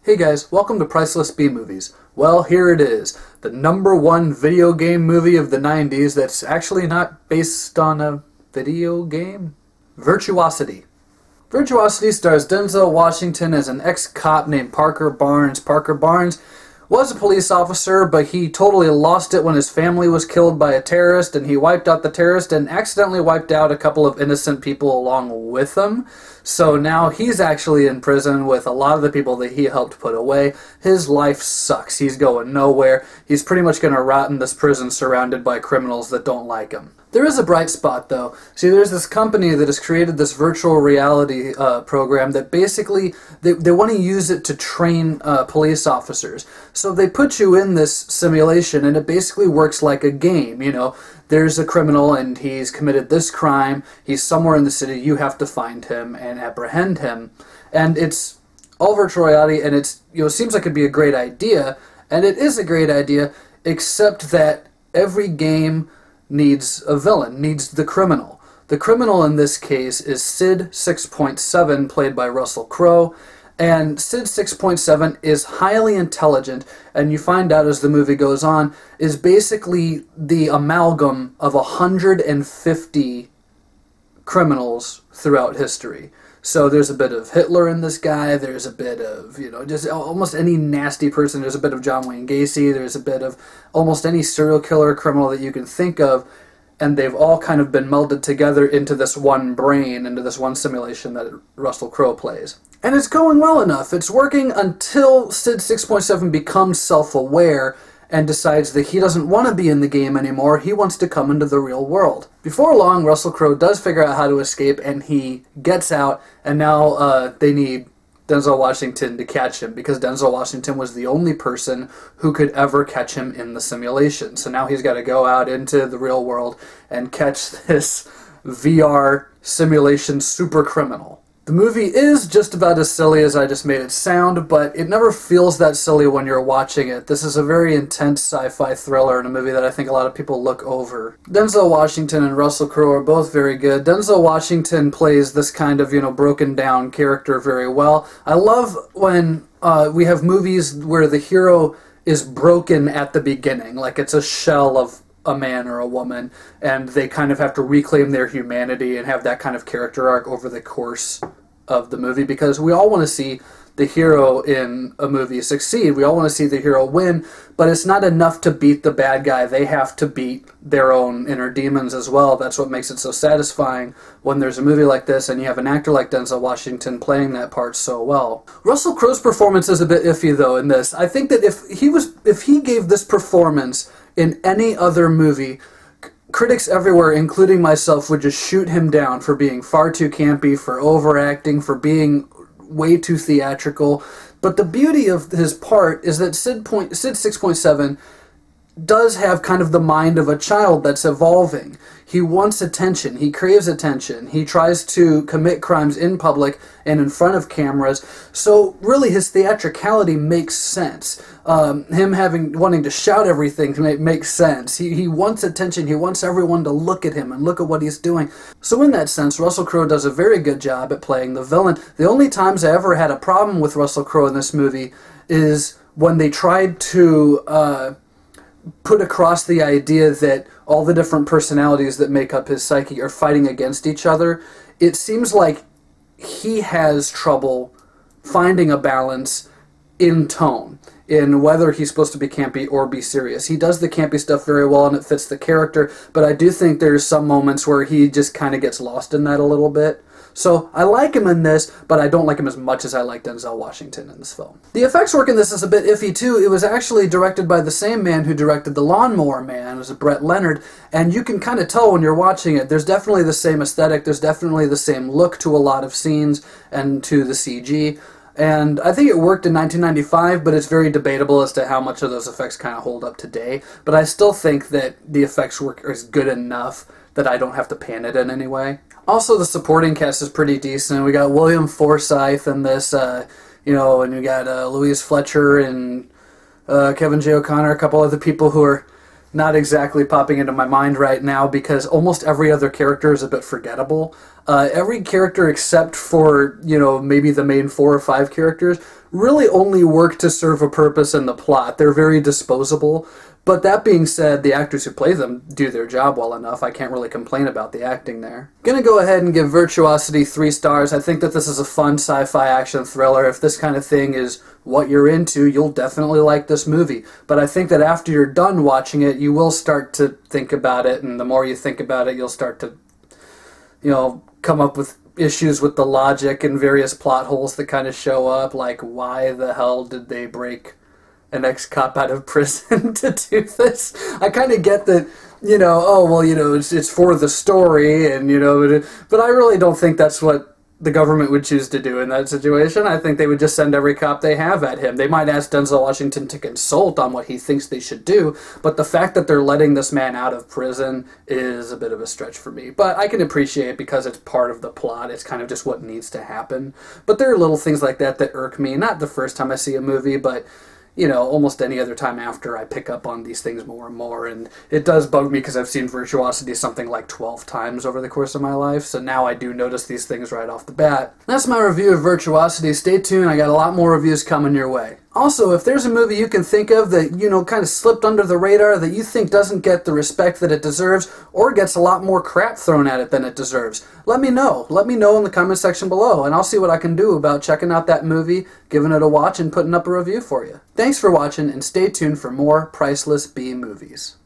Hey guys, welcome to Priceless B-Movies. Well, here it is, the #1 video game movie of the 90s that's actually not based on a video game. Virtuosity. Virtuosity stars Denzel Washington as an ex-cop named Parker Barnes. Parker Barnes was a police officer, but he totally lost it when his family was killed by a terrorist, and he wiped out the terrorist and accidentally wiped out a couple of innocent people along with him. So now he's actually in prison with a lot of the people that he helped put away. His life sucks. He's going nowhere. He's pretty much going to rot in this prison surrounded by criminals that don't like him. There is a bright spot, though. See, there's this company that has created this virtual reality program that basically, they want to use it to train police officers. So they put you in this simulation, and it basically works like a game. You know, there's a criminal, and he's committed this crime. He's somewhere in the city. You have to find him and apprehend him. And it's all virtual reality, and it seems like it'd be a great idea, and it is a great idea, except that every game needs a villain, needs the criminal. The criminal in this case is Sid 6.7, played by Russell Crowe, and Sid 6.7 is highly intelligent, and you find out as the movie goes on, is basically the amalgam of 150 criminals throughout history. So there's a bit of Hitler in this guy, there's a bit of, just almost any nasty person, there's a bit of John Wayne Gacy, there's a bit of almost any serial killer criminal that you can think of, and they've all kind of been melded together into this one brain, into this one simulation that Russell Crowe plays. And it's going well enough. It's working until Sid 6.7 becomes self-aware and decides that he doesn't want to be in the game anymore, he wants to come into the real world. Before long, Russell Crowe does figure out how to escape, and he gets out, and now they need Denzel Washington to catch him, because Denzel Washington was the only person who could ever catch him in the simulation. So now he's got to go out into the real world and catch this VR simulation super criminal. The movie is just about as silly as I just made it sound, but it never feels that silly when you're watching it. This is a very intense sci-fi thriller and a movie that I think a lot of people look over. Denzel Washington and Russell Crowe are both very good. Denzel Washington plays this kind of, broken down character very well. I love when we have movies where the hero is broken at the beginning, like it's a shell of a man or a woman, and they kind of have to reclaim their humanity and have that kind of character arc over the course of the movie, because we all want to see the hero in a movie succeed. We all want to see the hero win, but it's not enough to beat the bad guy. They have to beat their own inner demons as well. That's what makes it so satisfying when there's a movie like this and you have an actor like Denzel Washington playing that part so well. Russell Crowe's performance is a bit iffy, though, in this. I think that if he gave this performance in any other movie, critics everywhere, including myself, would just shoot him down for being far too campy, for overacting, for being way too theatrical. But the beauty of his part is that Sid 6.7 does have kind of the mind of a child that's evolving. He wants attention. He craves attention. He tries to commit crimes in public and in front of cameras. So really his theatricality makes sense. Him wanting to shout everything makes sense. He wants attention. He wants everyone to look at him and look at what he's doing. So in that sense, Russell Crowe does a very good job at playing the villain. The only times I ever had a problem with Russell Crowe in this movie is when they tried to put across the idea that all the different personalities that make up his psyche are fighting against each other. It seems like he has trouble finding a balance in tone, in whether he's supposed to be campy or be serious. He does the campy stuff very well and it fits the character, but I do think there's some moments where he just kind of gets lost in that a little bit. So I like him in this, but I don't like him as much as I like Denzel Washington in this film. The effects work in this is a bit iffy too. It was actually directed by the same man who directed The Lawnmower Man. It was Brett Leonard, and you can kind of tell when you're watching it. There's definitely the same aesthetic, there's definitely the same look to a lot of scenes and to the CG. And I think it worked in 1995, but it's very debatable as to how much of those effects kind of hold up today. But I still think that the effects work is good enough that I don't have to pan it in any way. Also, the supporting cast is pretty decent. We got William Forsythe in this, and we got Louise Fletcher and Kevin J. O'Connor, a couple other people who are not exactly popping into my mind right now because almost every other character is a bit forgettable. Every character except for, maybe the main 4 or 5 characters really only work to serve a purpose in the plot. They're very disposable. But that being said, the actors who play them do their job well enough. I can't really complain about the acting there. Gonna go ahead and give Virtuosity 3 stars. I think that this is a fun sci-fi action thriller. If this kind of thing is what you're into, you'll definitely like this movie. But I think that after you're done watching it, you will start to think about it, and the more you think about it, you'll start to, come up with issues with the logic and various plot holes that kind of show up, like why the hell did they break an ex-cop out of prison to do this? I kind of get that, it's for the story, and, but I really don't think that's what the government would choose to do in that situation. I think they would just send every cop they have at him. They might ask Denzel Washington to consult on what he thinks they should do, but the fact that they're letting this man out of prison is a bit of a stretch for me. But I can appreciate it because it's part of the plot. It's kind of just what needs to happen. But there are little things like that that irk me. Not the first time I see a movie, but almost any other time after, I pick up on these things more and more, and it does bug me because I've seen Virtuosity something like 12 times over the course of my life, so now I do notice these things right off the bat. That's my review of Virtuosity. Stay tuned, I got a lot more reviews coming your way. Also, if there's a movie you can think of that, kind of slipped under the radar, that you think doesn't get the respect that it deserves, or gets a lot more crap thrown at it than it deserves, let me know. Let me know in the comment section below, and I'll see what I can do about checking out that movie, giving it a watch, and putting up a review for you. Thanks for watching, and stay tuned for more Priceless B movies.